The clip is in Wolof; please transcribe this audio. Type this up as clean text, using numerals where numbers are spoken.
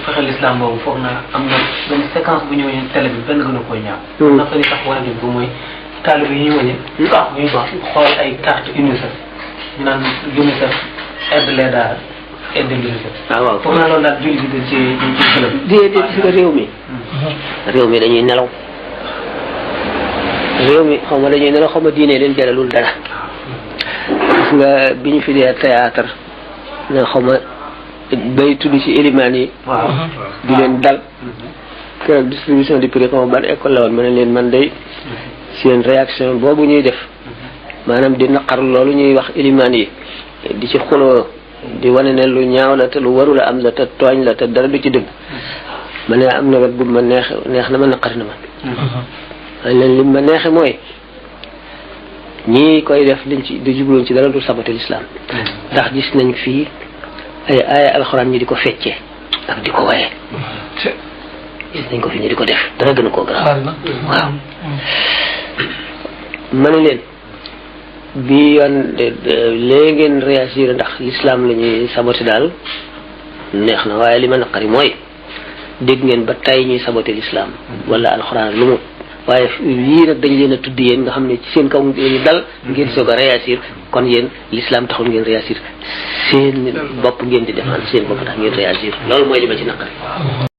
fexe l'islam boobu foog naa am na benn séquence bu ñëwee télé bi benn gën a koy ñaaw. ndax dañuy tax war a dégg mooy taalibe yi ñu wane. ñuy xool ay carte UNICEF ñu naan UNICEF aide les daara aide l'UNICEF. waaw foog naa loolu daal julli bi dañ ci gërëm. déedéet gis nga réew mi dañuy nelaw réew mi xaw ma dañuy nelaw xaw ma diine leen jaralul dara gis nga bi ñu fi dee théâtre nga xaw ma bay tudd ci élimaan yi. waaw di leen dal. keroog distribution du prix xaw ma ban école la woon ma ne leen man day seen réaction boobu ñuy def maanaam di naqar loolu ñuy wax élimaan yi di ci xuloo di wane ne lu ñaaw la te lu warula am la te tooñ la te dara du ci dëgg ma ne am na wet bu ma neex na ma naqari na ma. waaye leen li ma neexe mooy ñii koy def liñ ci di jubluñ ci dara du saboté l'islam ndax gis nañ fii ay aaya alxuraan ñi di ko feccee ak di ko waye gis nañ ko fi ñu di ko def dara gën a koo garaaw waaw ma ne leen bi yoon léegi ngeen réagir ndax l'islam la ñuy saboté daal neex na waaye li ma naqari mooy dégg ngeen ba tey ñuy saboté l'islam wala alxuraan lu mu waaye yii nag dañ leen a tudd yéen nga xam ne ci seen kaw lañu dal ngeen soog a réagir kon yéen l'islam taxul ngeen réagir seen bopp ngeen di défendre seen bopp tax ngeen réagir loolu mooy li ma ci naqari